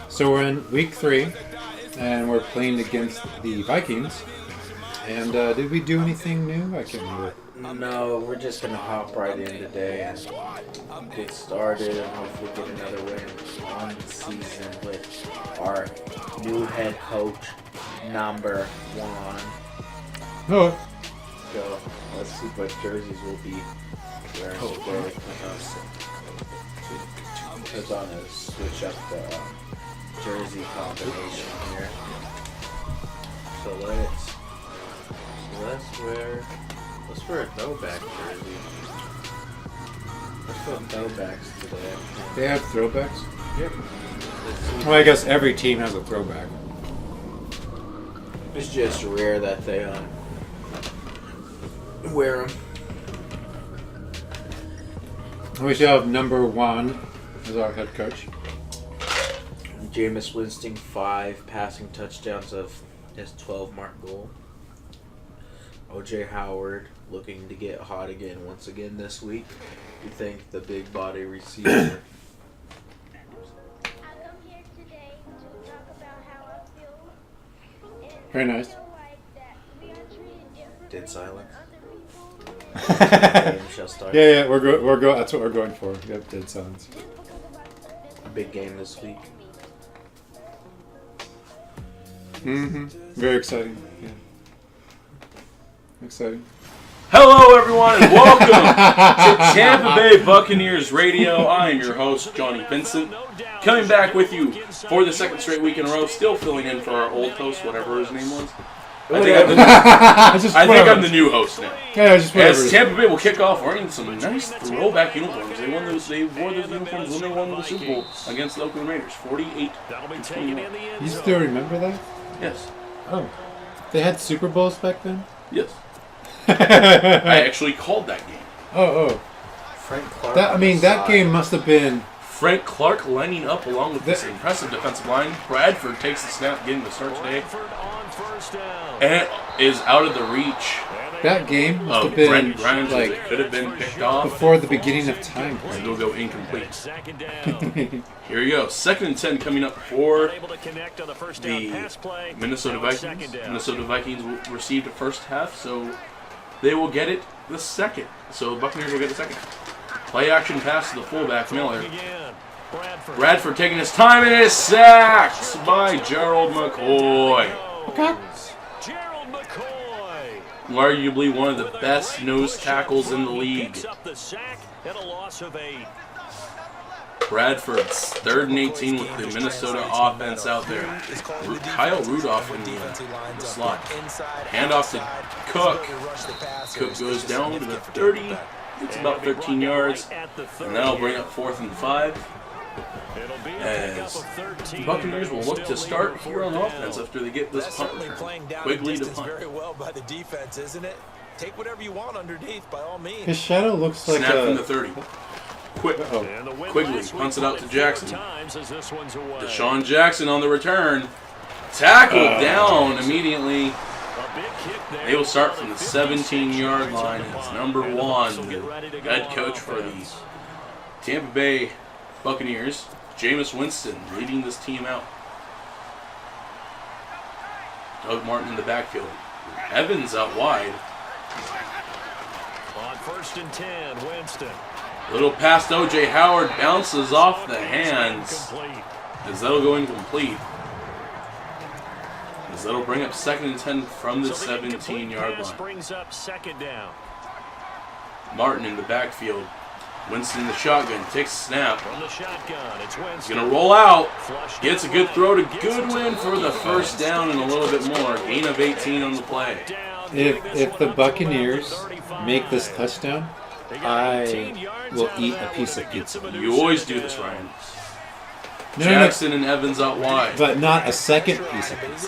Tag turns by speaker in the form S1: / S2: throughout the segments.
S1: So we're in week 3, and we're playing against the Vikings. And did we do anything new? I can't remember.
S2: No, we're just going to hop right in today and get started and hopefully get another win on the season with our new head coach, Number Juan.
S1: Oh.
S2: So let's see what jerseys we'll be wearing today. Because I'm going to switch up the jersey combination here. So let's wear a throwback jersey. Let's go throwbacks today.
S1: They have throwbacks?
S2: Yep.
S1: Well, I guess every team has a throwback.
S2: It's just rare that they wear them.
S1: We still have Number Juan as our head coach.
S2: Jameis Winston, 5 passing touchdowns of his 12-mark goal. O.J. Howard looking to get hot again once again this week. We think the big body receiver.
S1: Very nice.
S2: Dead silence.
S1: Yeah,
S2: Shall start.
S1: we're go. That's what we're going for. Yep, dead silence.
S2: Big game this week.
S1: Very exciting. Yeah. Exciting.
S3: Hello, everyone, and welcome to Tampa Bay Buccaneers Radio. I am your host, Johnny Vincent, coming back with you for the second straight week in a row, still filling in for our old host, whatever his name was. I think I'm the new host now.
S1: Yeah, just
S3: as Tampa Bay will kick off wearing some nice throwback uniforms. They wore those uniforms when they won the Super Bowl against the Oakland Raiders, 48-21.
S1: You still remember that?
S3: Yes.
S1: Oh. They had Super Bowls back then?
S3: Yes. I actually called that game.
S1: Oh.
S2: Frank Clark.
S1: That game must have been...
S3: Frank Clark lining up along with this impressive defensive line. Bradford takes the snap, getting the start today. And it is out of the reach.
S1: That game must have been
S3: Grimes, like, it could have been picked off
S1: before the beginning of time.
S3: And it'll go incomplete. Here we go. 2nd and 10 coming up for the Minnesota Vikings. Minnesota Vikings received a first half, so they will get it the second. So the Buccaneers will get the second. Play action pass to the fullback, Miller. Bradford taking his time and is sacked by Gerald McCoy.
S1: Okay.
S3: Arguably one of the best nose tackles in the league. Bradford's 3rd and 18 with the Minnesota offense out there. Kyle Rudolph in the slot. Handoff to Cook. Cook goes down to the 30. It's about 13 yards. And that'll bring up 4th and 5. As the Buccaneers will look to start here on offense after they get this punt return. Quigley to punt.
S1: His shadow looks like
S3: snap from the 30. Quigley punts it out to Jackson. Deshaun Jackson on the return. Tackled down immediately. They will start from the 17-yard line. It's Number Juan, head coach for the Tampa Bay Buccaneers. Jameis Winston leading this team out. Doug Martin in the backfield. Evans out wide.
S4: On 1st and 10, Winston.
S3: Little pass to O.J. Howard, bounces off the hands. As that'll go incomplete. As that'll bring up 2nd and 10 from the 17-yard line.
S4: Brings up 2nd down.
S3: Martin in the backfield. Winston in the shotgun, takes a snap.
S4: From the shotgun, it's Winston.
S3: Gonna roll out. Gets a good throw to Goodwin for the first down and a little bit more. Gain of 18 on the play.
S1: If the Buccaneers make this touchdown, I will eat a piece of pizza.
S3: You always do this, Ryan. Jackson and Evans out wide.
S1: But not a second piece of pizza.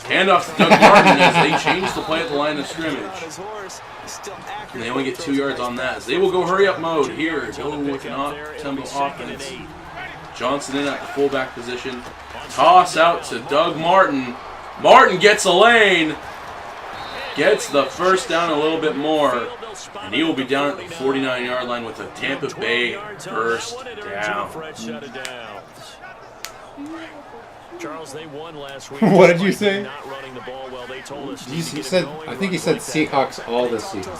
S3: Handoff to Doug Martin as they change the play at the line of scrimmage. And they only get 2 yards on that. As they will go hurry up mode here. Going with an up-tempo offense. Johnson in at the fullback position. Toss out to Doug Martin. Martin gets a lane. gets the first down a little bit more, and he will be down at the 49-yard line with a Tampa Bay first down.
S4: Charles, they won last week.
S1: What did you say?
S4: Not running the ball well. They told us
S1: He said, I think he said Seahawks all this season.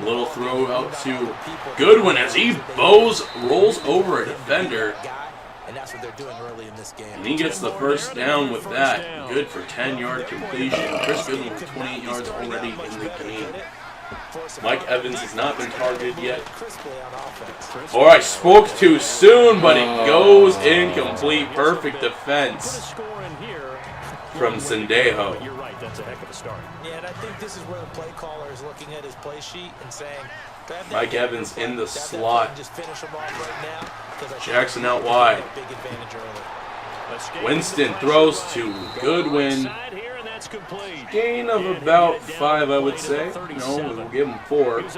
S3: Little throw out to Goodwin as he rolls over a defender. And he gets the first down with that. Good for 10-yard completion. Chris Goodwin with 28 yards already in the game. Mike Evans has not been targeted yet. Or I spoke too soon, but it goes incomplete. Perfect defense from Sendejo.
S4: You're right, that's a heck of a start.
S5: Yeah, and I think this is where the play caller is looking at his play sheet and saying,
S3: Mike Evans in the slot.
S5: just finish him off right now,
S3: Jackson out wide.
S5: big advantage early.
S3: Winston throws to Goodwin. Gain of about 5, I would say. No, we'll give him 4.
S4: This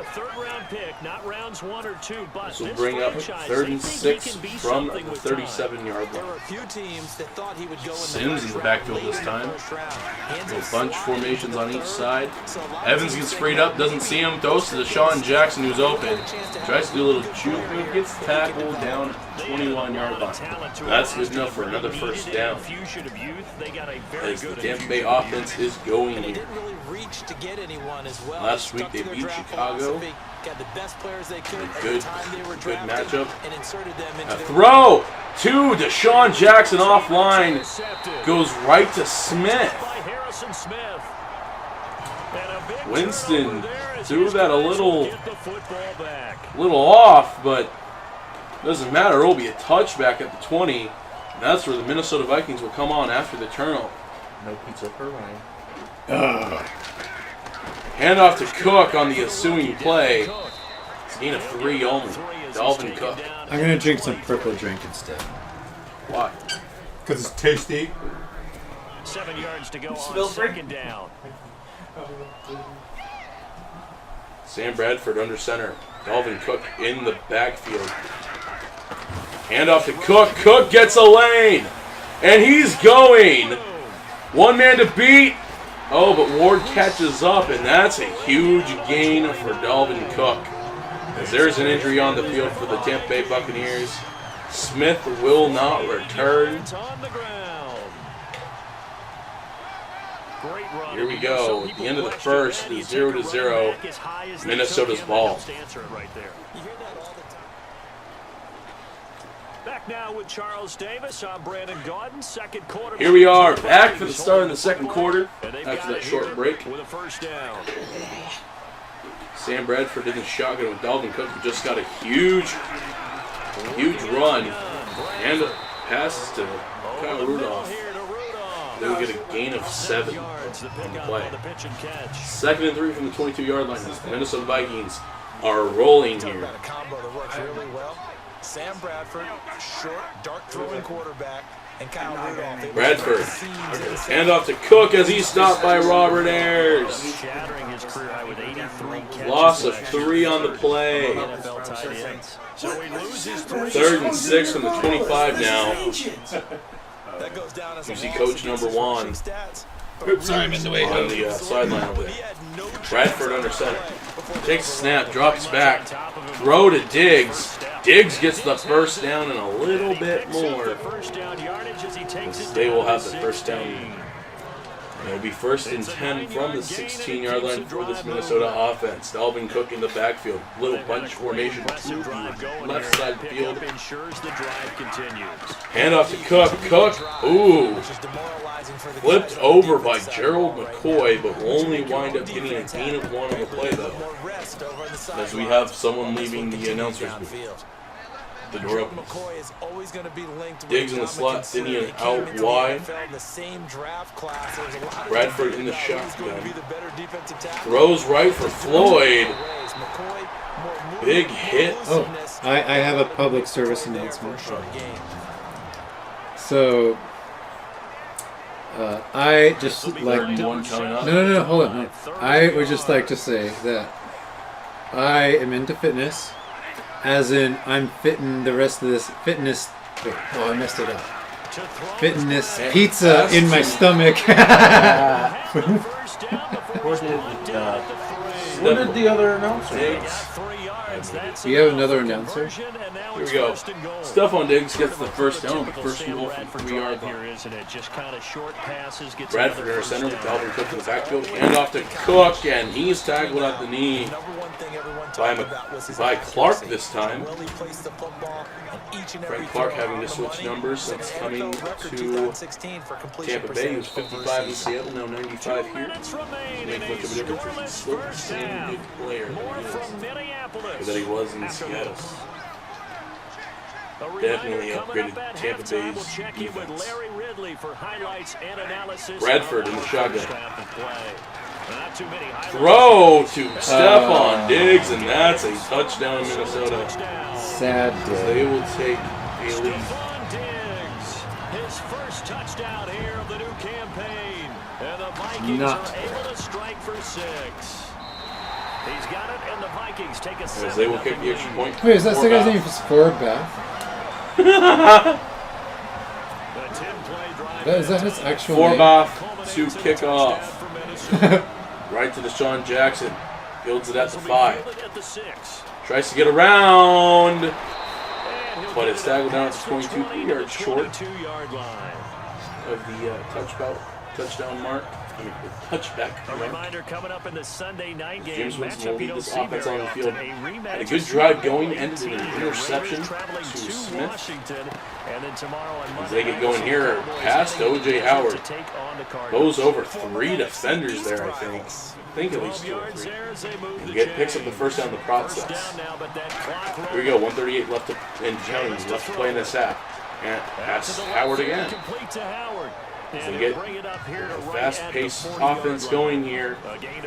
S3: This will bring up 3rd and 6 from the 37-yard line. Sims in the backfield this time. Little bunch formations on each side. Evans gets freed up, doesn't see him, throws to Deshaun Jackson, who's open. Tries to do a little juke, but gets tackled down 21-yard line. That's good enough for another first down. As the Tampa Bay offense is going here. Last week they beat Chicago. Good matchup. A throw to Deshaun Jackson offline. Goes right to Smith. Winston threw that a little off, but doesn't matter. It will be a touchback at the 20. And that's where the Minnesota Vikings will come on after the turnover.
S2: No pizza for Ryan.
S3: Handoff to Cook on the ensuing play. It's a gain of 3 only. Dalvin Cook.
S1: I'm going to drink some purple drink instead.
S3: Why?
S1: Because it's tasty.
S4: 7 yards to go on
S2: Spilford.
S4: 2nd down.
S3: Sam Bradford under center. Dalvin Cook in the backfield. Handoff to Cook. Cook gets a lane. And he's going. One man to beat. Oh, but Ward catches up, and that's a huge gain for Dalvin Cook. As there's an injury on the field for the Tampa Bay Buccaneers. Smith will not return. Here we go. At the end of the first, the 0-0. Minnesota's ball.
S4: Back now with Charles Davis. I'm Brandon Gaudin. Second quarter.
S3: Here we are, back for the start of the second quarter after that short break.
S4: With a first down.
S3: Sam Bradford in the shotgun with Dalvin Cook, who just got a huge run. And passes to Kyle Rudolph. They will get a gain of 7 on the play. 2nd and 3 from the 22-yard line. The Minnesota Vikings are rolling here.
S5: Sam Bradford, short, dark throwing quarterback, and Kyle Rudolph.
S3: Bradford. Hand off to Cook as he's stopped by Robert Ayers. Loss of 3 on the play. 3rd and 6 from the 25 now. You see Coach Number Juan. Oops, sorry, I'm in the way. On the sideline over there. Bradford under center. Takes a snap, drops back. Throw to Diggs. Diggs gets the first down and a little bit more. They will have the first down. It will be 1st and 10 from the 16-yard line for this Minnesota offense. Dalvin Cook in the backfield. Little bunch formation to the left side of the field. Handoff to Cook. Cook, ooh. Flipped over by Gerald McCoy, but will only wind up getting a gain of 1 on the play, though. As we have someone leaving the announcer's booth. The door opens. Diggs in the slot, Dinian out wide. Bradford in the shotgun. Throws right for Floyd. Big hit.
S1: Oh, I have a public service announcement. So, I just like to... No, hold on. No. I would just like to say that I am into fitness. As in, I'm fitting the rest of this fitness. Wait, oh, I messed it up. fitting this pizza in my stomach.
S2: What did the other announcer do?
S1: We have another announcer.
S3: Here we go. Stephon Diggs gets the first down, but first and goal from 3 yards. Bradford in our center with Dalvin Cook in the backfield. Hand off to Cook, and he's tackled at the knee by Clark this time. Frank Clark having to switch numbers since coming to Tampa Bay. He was 55 in Seattle, now 95 here. Make much of a difference. He's still the same good player that he was in Seattle. Definitely upgraded Tampa Bay's defense. Bradford in the shotgun. Throw to Stephon Diggs, and that's a touchdown, Minnesota.
S1: Sad day.
S3: They will take a lead.
S4: His first touchdown here of the new campaign. And the Vikings are able to strike for 6. He's got it, and the Vikings take a 7.
S3: As they will kick the extra point.
S1: Wait, is that the guy's name for Beth? Is that his actual name?
S3: Forbath to kick off. Right to Deshaun Jackson. Fields it at the 5. Tries to get around. But it's tackled down at the 22, 3 yards short of the touchdown mark. Touchback.
S4: Reminder coming up in the Sunday night game.
S3: James Winston will lead this offense on the field. Had a good drive going, ended in an interception to Smith. As they get going here, past O.J. Howard. Goes over 3 defenders there, I think. I think at least 2 or 3. And picks up the first down in the process. Here we go, 1:38 left to play in this half. And pass Howard again. As they get a fast-paced offense going here.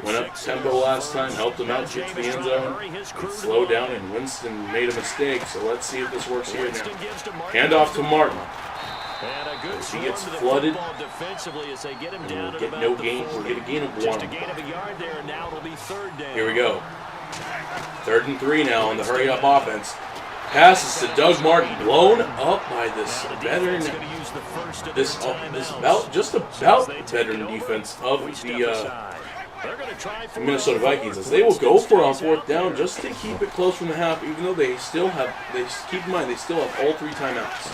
S3: Went up tempo last time, helped them out, get to the end zone. It slowed down, and Winston made a mistake, so let's see if this works here now. Hand off to Martin. As he gets flooded, and we'll get no gain. We'll get a gain of 1. Here we go. 3rd and 3 now on the hurry-up offense. Passes to Doug Martin, blown up by this veteran, just about veteran defense of the Minnesota Vikings, as they will go for it on 4th down just to keep it close from the half, even though they still have, keep in mind, they still have all 3 timeouts.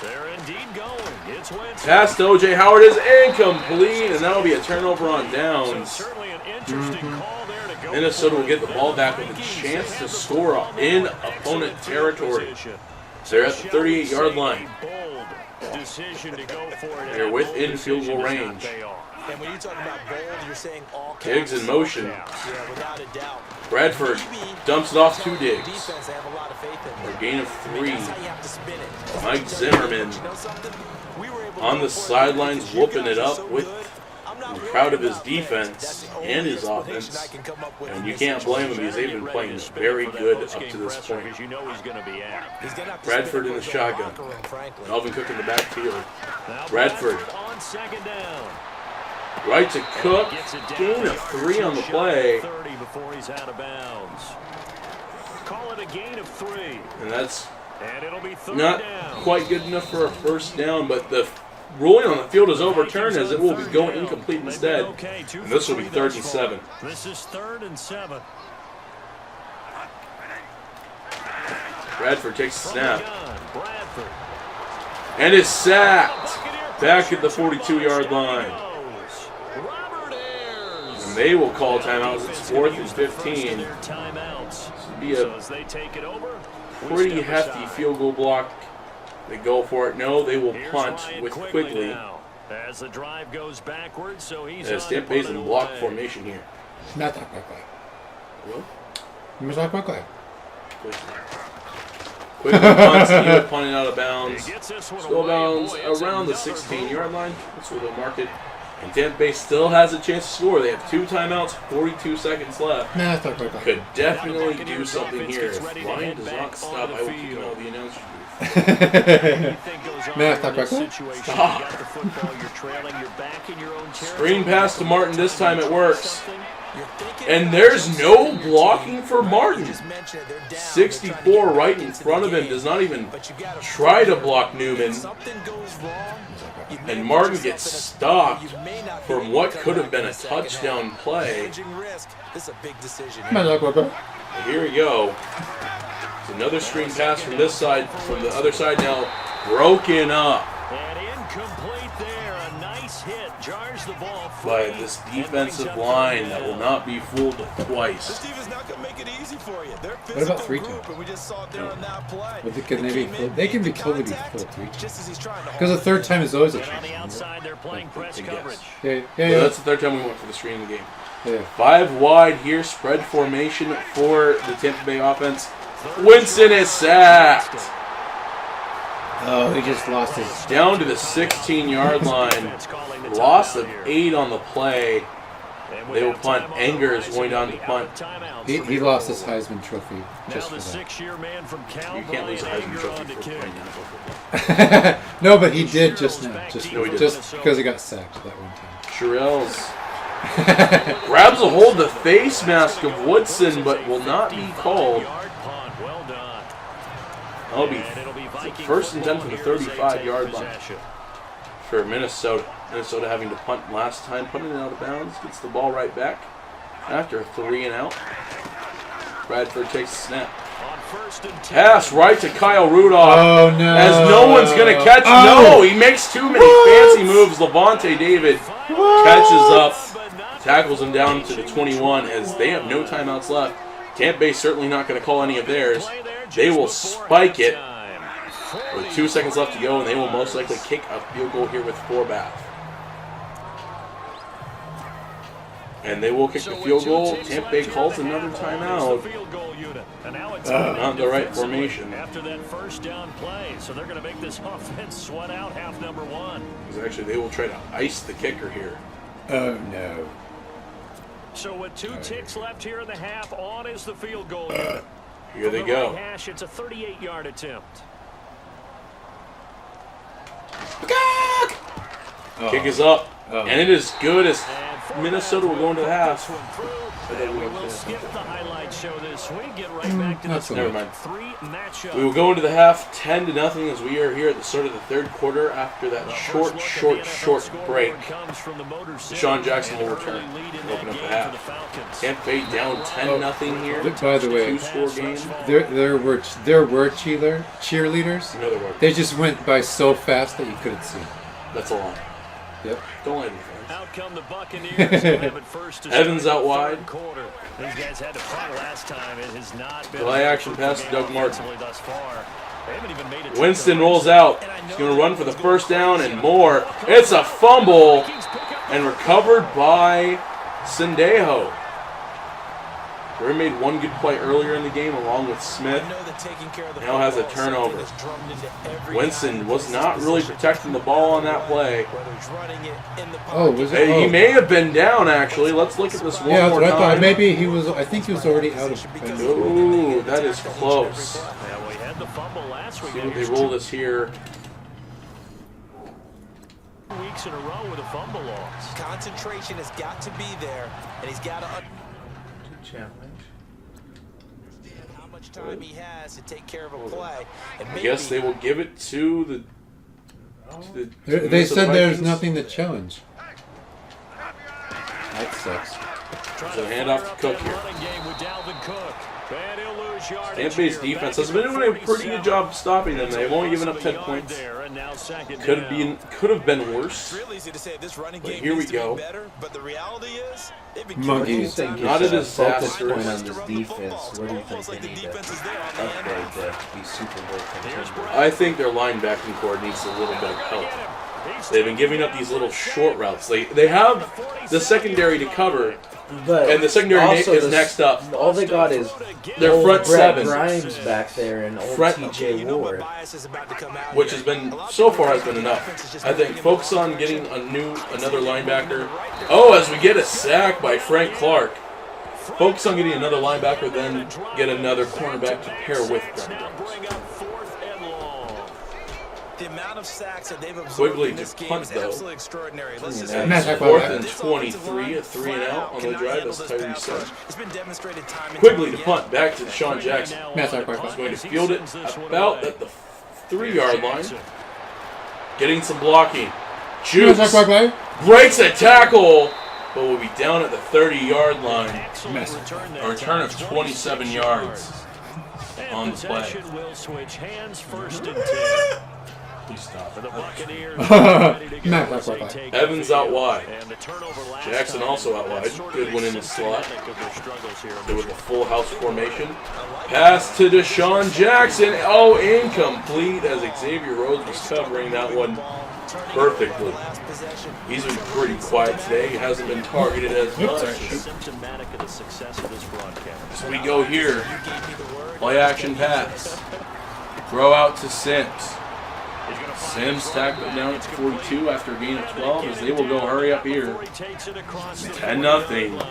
S4: They're indeed going. It's Winston.
S3: Pass to O.J. Howard is incomplete, and that'll be a turnover on downs.
S4: Certainly an interesting call there to go.
S3: Minnesota will get the ball back with a chance to score in opponent territory. They're at the 38-yard line. They're within field goal range.
S5: And when you talk about bold, you're saying all
S3: Diggs in motion.
S5: Yeah, without a doubt.
S3: Bradford dumps it off to Diggs.
S5: Defense, they have a lot of faith in
S3: For a gain of 3.
S5: That's how you have to spin it.
S3: Mike Zimmerman on the sidelines whooping it up with the crowd of his defense and his offense. And you can't blame him because they've been playing very good up to this point. Bradford in the shotgun. Dalvin Cook in the backfield. Bradford. Right to Cook. Gain of 3 on the play.
S4: Call it a gain of 3.
S3: And that's
S4: And it'll be
S3: not quite good enough for a first down, but the ruling on the field is overturned as it will be going incomplete instead. And this will be 3rd and 7.
S4: This is 3rd and 7.
S3: Bradford takes the snap. And is sacked. Back at the 42-yard line. And they will call timeouts. It's 4th and 15. This would be a pretty hefty field goal block. They go for it. No, they will punt with Quigley.
S4: As the drive goes backwards, so he's
S3: Tampa Bay's in block formation here.
S1: Not that quickly.
S3: What?
S1: Not that quickly.
S3: Quigley punts, he punting out of bounds. Still bounds around the 16-yard line. That's where they'll mark it. And Tampa Bay still has a chance to score. They have 2 timeouts, 42 seconds left.
S1: Nah, that's not quickly.
S3: Could definitely do something here. If Ryan does not stop, I will kick all the announcers booth.
S1: Math, not correctly.
S3: Screen pass to Martin. This time it works. And there's no blocking for Martin. 64 right in front of him. Does not even try to block Newman. And Martin gets stopped from what could have been a touchdown play. Here we go. It's another screen pass from this side, from the other side now, broken up by this defensive line that will not be fooled twice.
S1: What about 3 times? But they can be totally be fooled 3 times. Because the third time is always a chance. Yeah.
S3: Well, that's the third time we went for the screen in the game.
S1: Yeah.
S3: 5 wide here, spread formation for the Tampa Bay offense. Winston is sacked.
S2: Oh, he just lost his...
S3: Down to the 16-yard line. Loss of 8 on the play. They will punt. Anger is going down to punt.
S1: He lost his Heisman Trophy just for that.
S3: You can't lose a Heisman Trophy for playing NFL.
S1: No, but he did just now. Just because he got sacked that one time.
S3: Sherrills grabs a hold of the face mask of Woodson, but will not be called. That'll be first and 10 from the 35-yard line for Minnesota. Minnesota having to punt last time, punting it out of bounds, gets the ball right back after a 3 and out. Bradford takes the snap. Pass right to Kyle Rudolph.
S1: Oh no!
S3: As no one's gonna catch. No, he makes too many fancy moves. Levante David catches up, tackles him down to the 21 as they have no timeouts left. Tampa Bay certainly not going to call any of theirs. They will spike it with 2 seconds left to go, and they will most likely kick a field goal here with 4 back. And they will kick the field goal. Tampa Bay calls another timeout. Not the right formation.
S4: After that first down play, so they're going to make this offense sweat out half number 1.
S3: Actually, they will try to ice the kicker here.
S1: Oh no.
S4: So with 2 ticks left here in the half, on is the field goal unit.
S3: Here they go.
S4: Hash, it's a 38-yard attempt.
S3: Kick is up, and it is good as Minnesota will go into the half.
S4: We'll skip the highlight show this week. Get right back to this.
S3: Never mind.
S4: 3 matchup.
S3: We will go into the half 10-0 as we are here at the start of the 3rd quarter after that short break. Deshaun Jackson will return and open up the half. Tampa Bay down 10-0 here.
S1: By the way,
S3: 2-score game.
S1: there were cheerleaders.
S3: No, there weren't.
S1: They just went by so fast that you couldn't see.
S3: That's a lie.
S1: Yep.
S3: Don't lie to me, friends.
S4: Out come the Buccaneers. Who have it first to
S3: Evans
S4: start
S3: out
S4: the
S3: wide.
S4: 3rd quarter. These guys had to punt last time. It has not been
S3: Play action pass to Doug Martin.
S4: thus far. They haven't even made it.
S3: Winston rolls out. He's going to run for the first down and more. It's a fumble and recovered by Sendejo. Gray made one good play earlier in the game along with Smith. Now has a turnover. Winston was not really protecting the ball on that play.
S1: Oh, was it?
S3: He may have been down, actually. Let's look at this one more
S1: I
S3: time.
S1: thought maybe he was. I think he was already out of bounds.
S3: Ooh, that is close.
S4: Yeah, we had the fumble last week.
S3: See what they roll this here.
S4: Weeks in a row with a fumble loss.
S5: Concentration has got to be there, and he's got to
S2: Challenge.
S5: how much time he has to take care of a play. And
S3: I guess they will give it to the
S1: They said there's
S3: Vikings.
S1: nothing to challenge. That sucks.
S3: So hand off to Cook here. Tampa Bay's defense has been doing a pretty good job stopping them. They've only given up 10 points. Could have been worse. But here we go.
S1: Monkeys.
S3: Not a disaster.
S2: Point on this defense. Where do you think they need to upgrade to be Super Bowl contenders?
S3: I think their linebacking core needs a little bit of help. They've been giving up these little short routes. They have the secondary to cover,
S2: But
S3: and the secondary
S2: also
S3: is next up.
S2: All they got is
S3: Their
S2: old
S3: front
S2: Brett
S3: 7.
S2: Grimes back there and old TJ Ward.
S3: Which has been, so far has been enough. I think focus on getting another linebacker. Oh, as we get a sack by Frank Clark. Focus on getting another linebacker, then get another cornerback to pair with Brent Grimes.
S5: The amount of sacks that they've absorbed
S3: Quigley
S5: in this
S3: to
S5: game
S3: punt,
S5: is
S3: though.
S5: absolutely extraordinary. Let's just
S1: Matt,
S5: say,
S3: 4th and 23, a 3 and out on the drive, as Tyree said.
S5: it's been demonstrated time and
S3: Quigley
S5: time
S3: to
S5: again.
S3: punt, back to Deshaun Jackson.
S1: Matt,
S3: He's going to field it about at the 3-yard line. Getting some blocking. Jukes breaks a tackle, but will be down at the 30-yard line. A return of 27 yards on the play.
S4: Will switch hands 1st and 10.
S3: Please stop.
S4: For the Buccaneers.
S3: Evans out wide. Jackson also out wide. Good one in the slot. There was a full house formation. Pass to Deshaun Jackson. Oh, incomplete as Xavier Rhodes was covering that one perfectly. He's been pretty quiet today. He hasn't been targeted as much. So we go here. Play action pass. Throw out to Sims. Sims tackled down at 42 after a gain of 12 as they will go hurry up here. 10-0.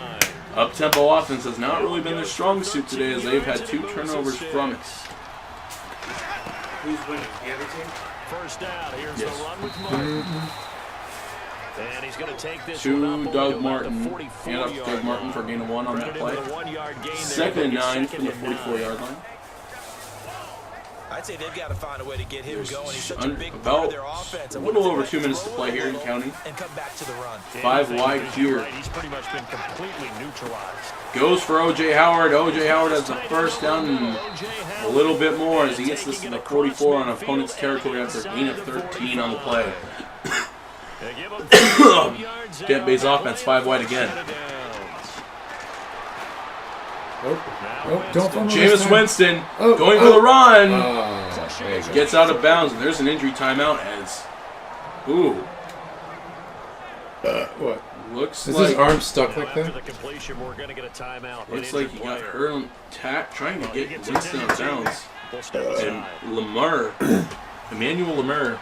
S3: Up-tempo offense has not really been their strong suit today as they've had 2 turnovers from it.
S2: Who's winning? The other team?
S4: First down. Here's the run with Martin. And he's going to take this
S3: To Doug Martin. Hand up to Doug Martin for a gain of 1 on that play. 2nd and 9 from the 44-yard line.
S5: I'd say they've got to find a way to get him going. He's such a big part
S3: About
S5: of their offense.
S3: a little over 2 minutes to play here in counting.
S5: And come back to the run.
S3: 5 wide here.
S4: He's pretty much been completely neutralized.
S3: Goes for O.J. Howard. O.J. Howard has the first down and a little bit more as he gets this to the 44 on opponent's territory after a gain of 13 on the play. Tampa Bay's offense 5 wide again.
S1: Don't fumble
S3: Jameis
S1: this time.
S3: Winston going for the run.
S1: There you go.
S3: Gets out of bounds, and there's an injury timeout as... Ooh.
S1: What?
S3: Looks
S1: Is
S3: like...
S1: his arm stuck like
S4: After
S1: that?
S4: the completion, we're going to get a timeout.
S3: Looks like he got hurt on trying to get Winston out of bounds. And Emmanuel Lemur,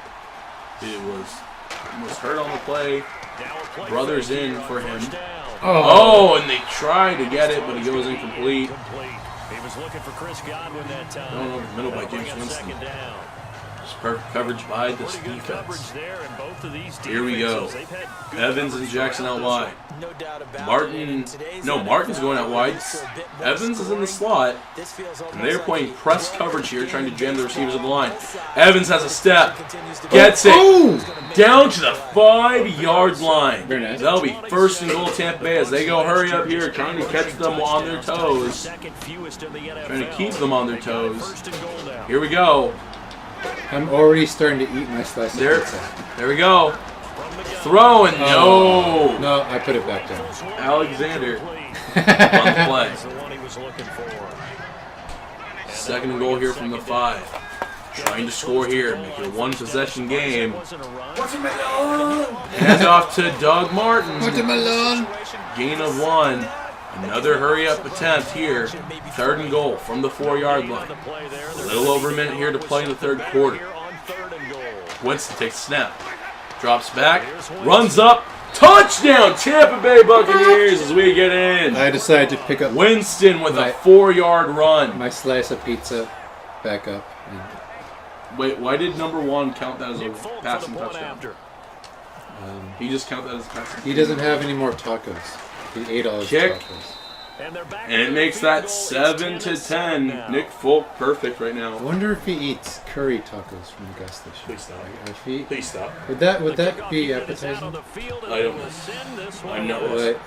S3: it was hurt on the play. Brothers in for him. Oh, and they try to get it, but he goes incomplete.
S4: He was looking for Chris Godwin that time.
S3: Going over the middle by James Winston. Just perfect coverage by this defense. Here we go. Evans and Jackson out wide. Martin's going out wide. Evans is in the slot, and they're playing press coverage here, trying to jam the receivers of the line. Evans has a step, gets it, down to the 5-yard line.
S1: Very nice.
S3: That'll be 1st and goal Tampa Bay as they go hurry up here, trying to catch them on their toes, trying to keep them on their toes. Here we go.
S1: I'm already starting to eat my slice of pizza.
S3: There we go. Throw and no.
S1: No, I put it back down.
S3: Alexander on the play. 2nd and goal here from the 5. Trying to score here, make it a 1-possession game. Hands off to Doug Martin. Gain of 1. Another hurry-up attempt here. 3rd and goal from the 4-yard line. A little over a minute here to play in the 3rd quarter. Winston takes a snap. Drops back. Runs up. Touchdown, Tampa Bay Buccaneers as we get in.
S1: I decided to pick up
S3: Winston with a 4-yard run.
S1: my slice of pizza back up.
S3: Wait, why did Number Juan count that as a passing touchdown? He just count that as a passing.
S1: He doesn't have any more tacos. He ate all his
S3: Kick.
S1: tacos.
S3: And it makes that 7-10. Nick Folk perfect right
S1: I
S3: now.
S1: wonder if he eats curry tacos from the gas station.
S3: Please stop.
S1: If he,
S3: Please stop.
S1: would that be appetizing?
S3: I don't know. I'm not
S1: What?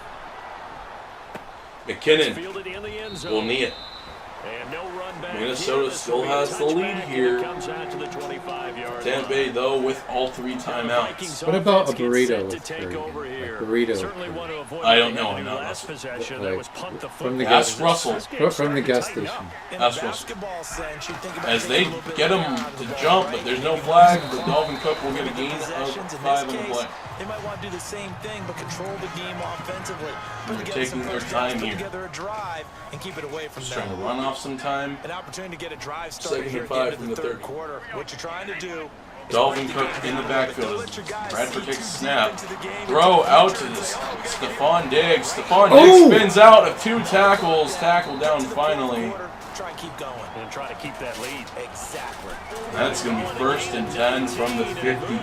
S3: McKinnon will knee it. Minnesota still has the lead here. Tampa Bay, though, with all 3 timeouts.
S1: What about a burrito with curry? Like burrito.
S3: I don't know. I'm not Russell.
S1: From the
S3: Ask
S1: gas
S3: Russell.
S1: from the gas station.
S3: Ask Russell. As they get him to jump, but there's no flag, the Dalvin Cook will get a gain of 5 on the play.
S5: They might want to do the same thing, but control the game offensively.
S3: They're taking their time here.
S5: Together a drive and keep it away from
S3: Just
S5: them.
S3: trying to run off some time.
S5: An opportunity to get a drive started
S3: 2nd
S5: here
S3: and
S5: at the end
S3: 5
S5: of
S3: from
S5: the
S3: the
S5: third
S3: 3rd.
S5: quarter. What you're trying to do.
S3: Dalvin Cook in the backfield. Bradford takes a snap. Throw out to Stephon Diggs. Stephon Diggs spins out of 2 tackles. Tackle down finally.
S5: try and keep going.
S4: And try to keep that lead.
S5: Exactly.
S3: That's going to be 1st and 10 from the 50.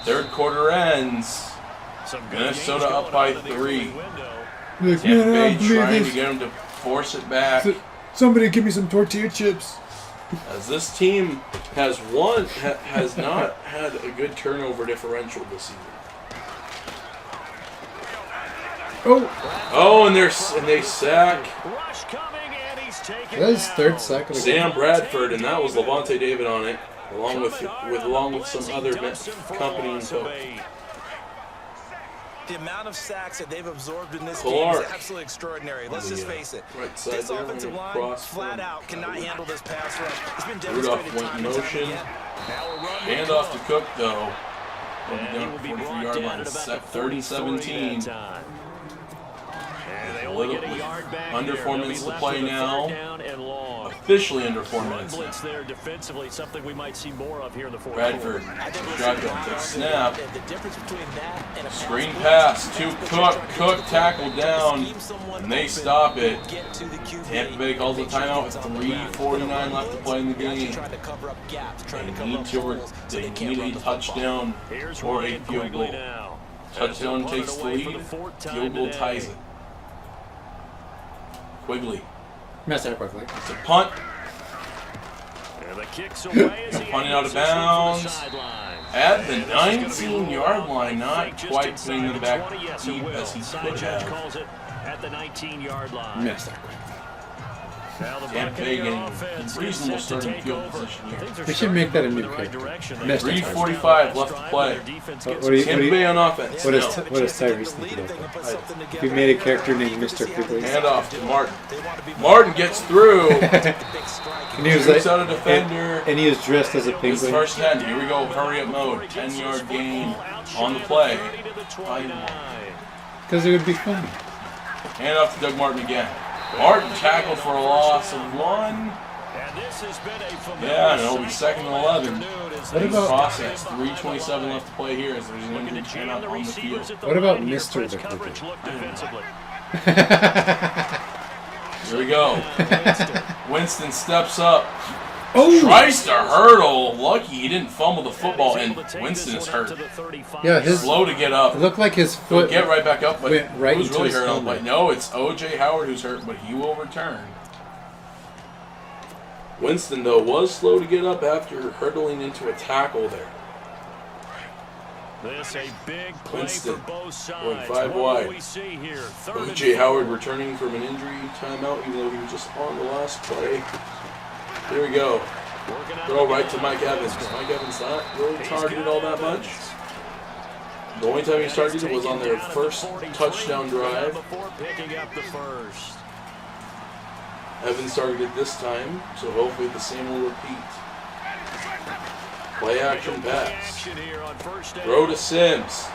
S3: Third quarter ends. Minnesota up by 3.
S1: Like,
S3: Tampa
S1: man, I
S3: Bay
S1: don't believe
S3: trying to
S1: this.
S3: get them to force it back.
S1: Somebody give me some tortilla chips.
S3: As this team has not had a good turnover differential this season. Oh, and they sack
S1: That is third sack of the game.
S3: Sam Bradford, and that was Levante David on it, along with some other company and coach.
S5: The amount of sacks that they've absorbed in this
S3: Clark.
S5: game is absolutely extraordinary. Let's just face it.
S3: Right side
S5: This
S3: there,
S5: offensive line
S3: cross
S5: flat out cannot handle this pass rush. It's been
S3: Rudolph
S5: demonstrated
S3: went in
S5: time and time
S3: motion.
S5: again.
S3: Hand off to Cook, though. Down at the 43-yard line. Set 30-17. Under 4 minutes to play now. Officially under 4 minutes now.
S4: There defensively, something we might see more of here in the fourth
S3: Bradford, shotgun, takes snap.
S5: The difference between that and a
S3: Screen pass to Cook. Cook tackled down, and they stop it. Tampa Bay calls a timeout with 3:49 left to play in the game. They need a touchdown or a field goal. Touchdown takes the lead. Field goal ties it. Quigley.
S1: Messed that quickly.
S3: It's a punt. Punting out of bounds at the 19-yard line, not quite putting them back deep as he could have.
S1: Messed that quickly.
S3: Tampa Bay getting reasonable starting field position here.
S1: We should make that a new character. Messed that
S3: 3:45 left to play. Tampa Bay on offense.
S1: What does Tyrese think about that? If you made a character named Mr. Quigley.
S3: Hand off to Martin. Martin gets through.
S1: And he was
S3: Shoots out a defender.
S1: and he was dressed as a
S3: It's
S1: penguin.
S3: first 10. Here we go. Hurry up mode. 10-yard gain on the play.
S1: Because it would be funny.
S3: Hand off to Doug Martin again. Martin tackled for a loss of 1. Yeah, and it'll be 2nd and 11.
S1: What about
S3: Process. 3:27 left to play here as there's an injured timeout on the field.
S1: What about Mr. the Quigley?
S3: Here we go. Winston steps up.
S1: Oh!
S3: Tries to hurdle. Lucky he didn't fumble the football, and Winston is hurt.
S1: Yeah, his
S3: Slow to get up.
S1: it looked like his
S3: He'll
S1: foot
S3: get right back up, but
S1: went right
S3: who's
S1: into
S3: really
S1: his
S3: hurt?
S1: helmet.
S3: But no, it's O.J. Howard who's hurt, but he will return. Winston, though, was slow to get up after hurdling into a tackle there.
S4: This a big play
S3: Winston
S4: for both sides.
S3: going 5
S4: What
S3: wide.
S4: do we see here? Third and
S3: O.J. Howard
S4: 4.
S3: returning from an injury timeout, even though he was just on the last play. Here we go. Throw right to Mike Evans. Mike Evans not really targeted all that much. The only time he targeted was on their first touchdown drive.
S4: Before picking up the first.
S3: Evans targeted this time, so hopefully the same will repeat. Play action pass. Throw to Sims.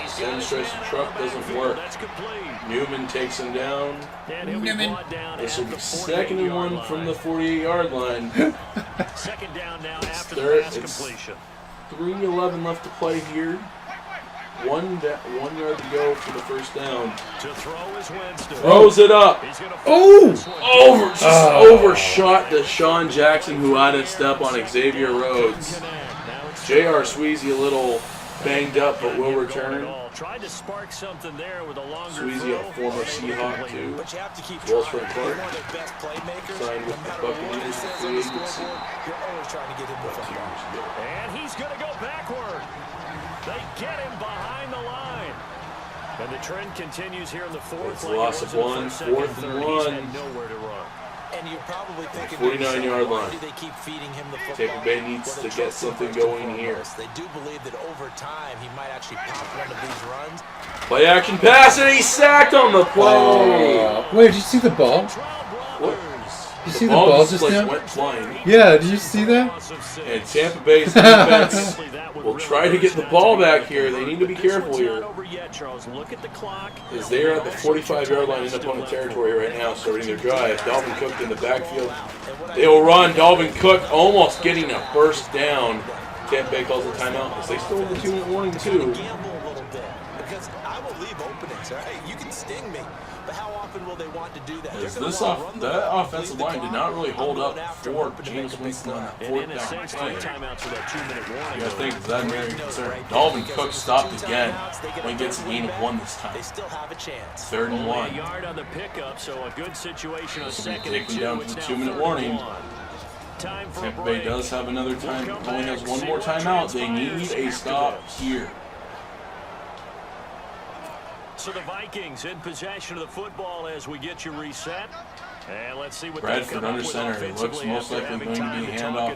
S3: Sims tries to truck, doesn't work. Newman takes him down. This will be 2nd and 1 from the 48-yard line.
S4: Second down now after
S3: Third,
S4: the pass
S3: it's
S4: completion.
S3: 3:11 left to play here. 1 yard to go for the first down.
S4: To throw is Winston.
S3: Throws it up.
S4: He's gonna
S1: Oh!
S3: Overshot Deshaun Jackson, who had a step on Xavier Rhodes. J.R. Sweezy a little banged up, but will return.
S4: Tried to spark something there with a longer
S3: Sweezy, a
S4: throw.
S3: former Seahawk, too.
S5: But you have to keep
S3: Wells
S5: trying.
S3: for Clark.
S5: They're one of their best playmakers.
S3: Signed with
S5: No
S3: the
S5: matter what
S3: Buccaneers
S5: it
S3: in
S5: says
S3: free
S5: on the
S3: agency.
S5: scoreboard, you're always trying to get him the football.
S4: And he's going to go backward. They get him behind the line. And the trend continues here in the fourth.
S3: It's a loss of 1, 4th and 1.
S4: Nowhere to run.
S5: And you're probably thinking,
S3: 49-yard
S5: why
S3: line.
S5: do they keep feeding him the football?
S3: Tampa Bay needs
S5: Well,
S3: to
S5: they
S3: get
S5: trust him
S3: something
S5: first and
S3: going here.
S5: foremost. They do believe that over time he might actually pop one of these runs.
S3: Play action pass, and he's sacked on the play.
S1: Wait, did you see the ball?
S3: What?
S1: Did you see the ball just now?
S3: went flying.
S1: Yeah, did you see that?
S3: And Tampa Bay's defense will try to get the ball back here. They need to be careful here, as they are at the 45-yard line in opponent territory right now, starting their drive. Dalvin Cook in the backfield. They will run. Dalvin Cook almost getting a first down. Tampa Bay calls a timeout as they still have the 2-minute warning too.
S5: Gamble a little bit because I will leave openings. All right, you can sting me, But how often will they want to do that?
S3: That offensive line did not really hold up for James Winston on that fourth down play. You gotta think, is that an area of concern? Dalvin Cook stopped again when he gets a gain of 1 this time.
S5: They still have a chance.
S3: 3rd and 1.
S4: A yard on the pickup, so a good situation on
S3: This will be
S4: 2nd and 2.
S3: taken down to the 2-minute warning.
S4: Time for
S3: Tampa Bay does have another time. Only has one more timeout. They need a stop here.
S4: So the Vikings in possession of the football as we get you reset. And let's see what
S3: Bradford under center. It looks most likely going to be a handoff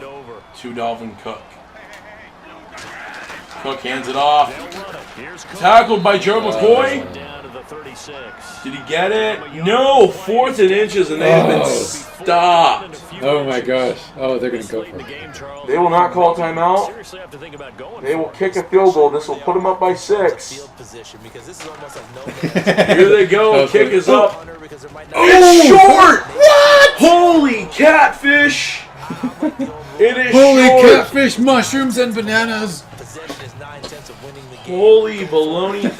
S3: to Dalvin Cook. Cook hands it off. Tackled by Joe McCoy. Did he get it? No! 4th and inches, and they have been stopped.
S1: Oh my gosh. Oh, they're going to go for it.
S3: They will not call timeout. They will kick a field goal. This will put them up by 6. Here they go. Kick is up. It's short! What? Holy catfish! It is
S1: Holy
S3: short.
S1: catfish, mushrooms, and bananas.
S3: Holy baloney,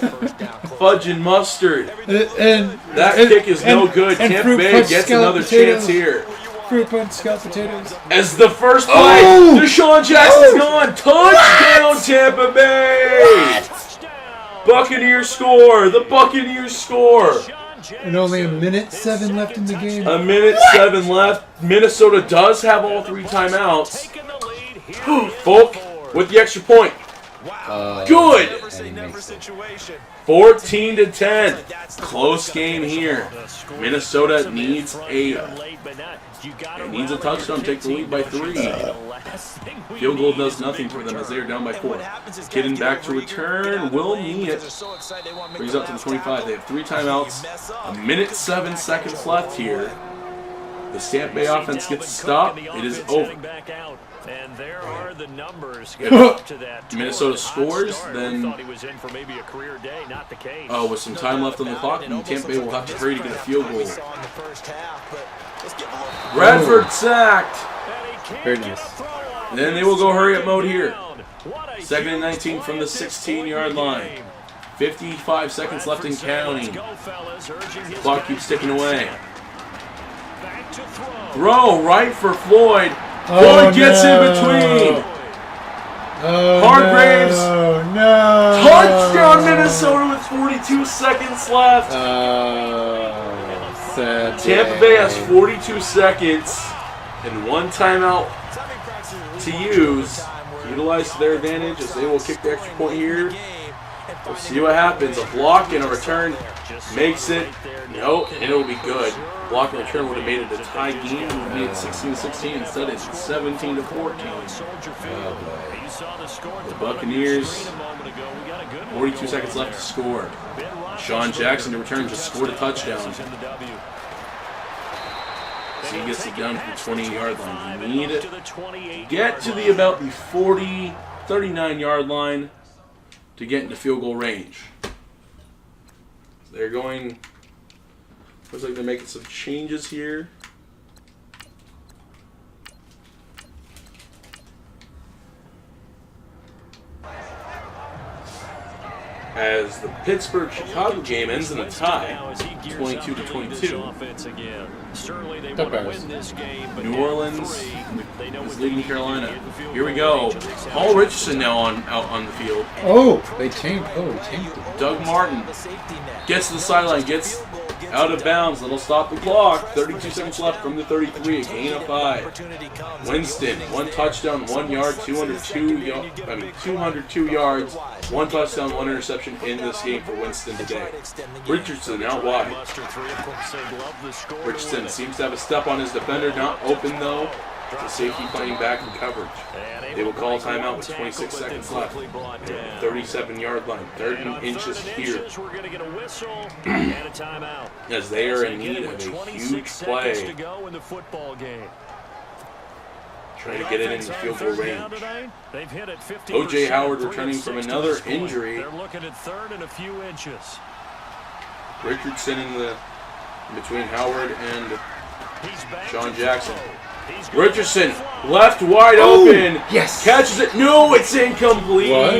S3: fudge and mustard.
S1: And
S3: That kick is no good.
S1: and
S3: Tampa
S1: fruit
S3: Bay
S1: punch
S3: gets
S1: scalloped
S3: another
S1: potatoes.
S3: chance here.
S1: Fruit punch, scalloped potatoes.
S3: As the first play, Deshaun Jackson's gone. Touchdown, Tampa Bay. Buccaneers score. The Buccaneers score.
S1: And only a minute 7 left in the game.
S3: A minute 7 left. Minnesota does have all 3 timeouts. Folk with the extra point. Good. 14-10. Close game here. Minnesota needs a touchdown. Take the lead by 3. Field goal does nothing for them as they are down by 4. Getting back to return. Will Meet brings up to the 25. They have 3 timeouts. A minute 7 seconds left here. The Tampa Bay offense gets stopped. It is over.
S4: And there are the numbers
S3: to that. Minnesota scores, then with some time left on the clock, and Tampa Bay will have to hurry to get a field goal. Bradford sacked.
S1: Very nice.
S3: Then they will go hurry up mode here. 2nd and 19 from the 16-yard line. 55 seconds left and counting. Clock keeps ticking away. Throw right for Floyd. Floyd gets in between. Hargraves.
S1: No.
S3: Touchdown Minnesota with 42 seconds left.
S1: Sad
S3: Tampa Bay has 42 seconds and 1 timeout to use. Utilize to their advantage as they will kick the extra point here. We'll see what happens. A block and a return makes it. No, and it will be good. Block and return would have made it a tie game. It would be at 16-16 instead it's 17-14. The Buccaneers, 42 seconds left to score. Sean Jackson to return just scored a touchdown. So he gets it down to the 20-yard line. You need to get to the about the 40, 39-yard line to get into field goal range. They're going. Looks like they're making some changes here. As the Pittsburgh-Chicago game ends in a tie, 22-22. New Orleans is leading Carolina. Here we go. Paul Richardson now out on the field.
S1: Oh, they changed.
S3: Doug Martin gets to the sideline, gets out of bounds. That'll stop the clock. 32 seconds left from the 33. A gain of 5. Winston, 1 touchdown, 1 yard, 202 yards, 1 touchdown, 1 interception in this game for Winston today. Richardson out wide. Richardson seems to have a step on his defender, not open though. The safety playing back in coverage. They will call timeout with 26 seconds left. 37-yard line, 30 inches here. As they are in need of a huge play. Trying to get it into field goal range. O.J. Howard returning from another injury. Richardson in between Howard and Sean Jackson. Richardson, left wide open.
S1: Yes.
S3: Catches it. No, it's incomplete.
S1: What?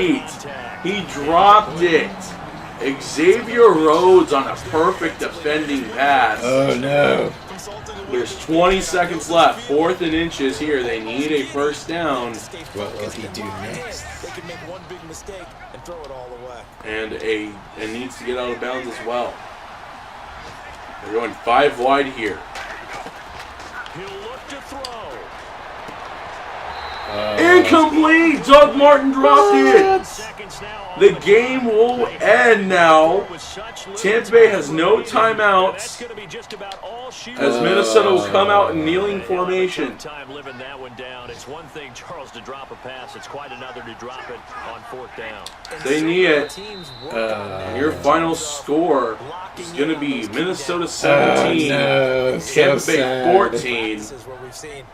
S3: He dropped it. Xavier Rhodes on a perfect defending pass.
S1: Oh no.
S3: There's 20 seconds left. 4th and inches here. They need a first down.
S1: What will he do next?
S5: They can make one big mistake and throw it all away.
S3: And needs to get out of bounds as well. They're going 5 wide here.
S4: He'll look to throw.
S3: Incomplete! Doug Martin dropped it!
S4: Seconds now on
S3: The game will end now. Tampa Bay has no timeouts
S4: That's going to be just about all shooters.
S3: as Minnesota will come out in kneeling formation.
S4: Time living that one down. It's one thing, Charles, to drop a pass. It's quite another to drop it on 4th down.
S3: They need it. Your final score is going to be Minnesota 17,
S1: no,
S3: Tampa
S1: so
S3: Bay
S1: sad.
S3: 14.
S5: This is what we've seen.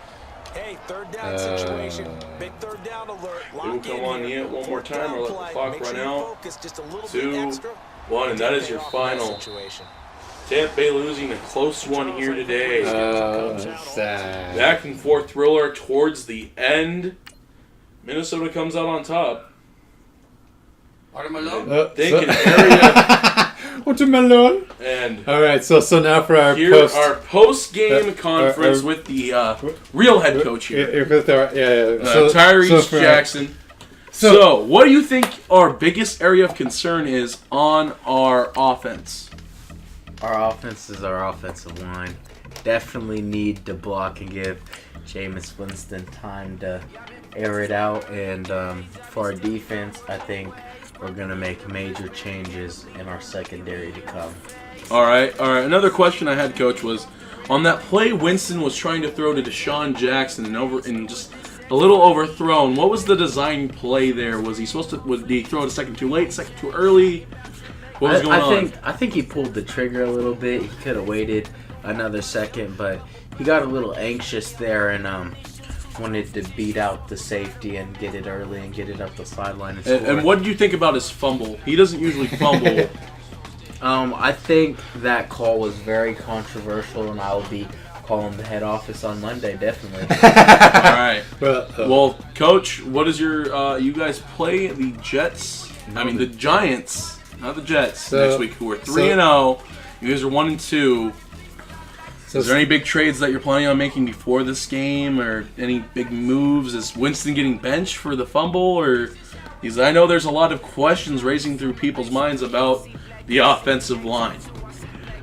S5: Hey, 3rd down situation. Big 3rd down alert.
S3: They will come on yet one more time or let the clock run out. 2, 1, and that is your final. Tampa Bay losing a close one here today.
S1: Sad.
S3: Back and forth thriller towards the end. Minnesota comes out on top. Thinking area
S1: Watermelon.
S3: and
S1: All right, so now for our
S3: here
S1: post.
S3: our post-game conference with the real head coach here, Tyrese Jackson. So, what do you think our biggest area of concern is on our offense?
S2: Our offense is our offensive line. Definitely need to block and give Jameis Winston time to air it out. And for our defense, I think we're going to make major changes in our secondary to come.
S3: All right. Another question I had, Coach, was on that play Winston was trying to throw to Deshaun Jackson and just a little overthrown. What was the design play there? Was he supposed to? Did he throw it a second too late, second too early? What was going on?
S2: I think he pulled the trigger a little bit. He could have waited another second, but he got a little anxious there and wanted to beat out the safety and get it early and get it up the sideline and score.
S3: And what did you think about his fumble? He doesn't usually fumble.
S2: I think that call was very controversial, and I will be calling the head office on Monday, definitely.
S3: All right. Well, Coach, what is your? You guys play the Jets. I mean the Giants, not the Jets. Next week, who are 3-0. You guys are 1-2. Is there any big trades that you're planning on making before this game, or any big moves? Is Winston getting benched for the fumble, or? Because I know there's a lot of questions racing through people's minds about the offensive line.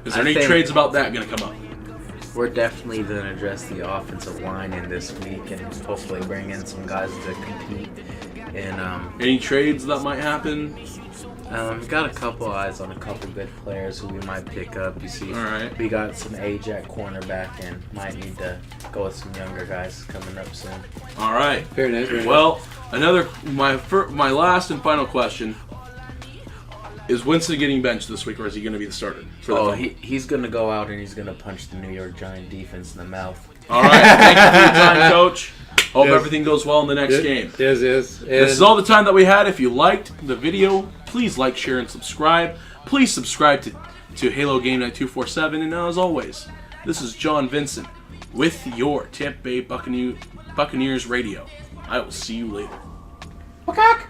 S3: Is there any trades about that going to come up?
S2: We're definitely going to address the offensive line in this week and hopefully bring in some guys to compete. And
S3: any trades that might happen?
S2: Got a couple eyes on a couple good players who we might pick up. You see,
S3: all right.
S2: We got some age at cornerback and might need to go with some younger guys coming up soon.
S3: All right.
S1: Fair enough.
S3: Well, my last and final question. Is Winston getting benched this week, or is he going to be the starter?
S2: He's going to go out and he's going to punch the New York Giant defense in the mouth.
S3: All right. Thank you for your time, Coach. Hope everything goes well in the next game.
S1: Yes.
S3: This is all the time that we had. If you liked the video, please like, share, and subscribe. Please subscribe to Halo Game Night 247. And as always, this is John Vincent with your Tampa Bay Buccaneers radio. I will see you later.
S1: Peacock.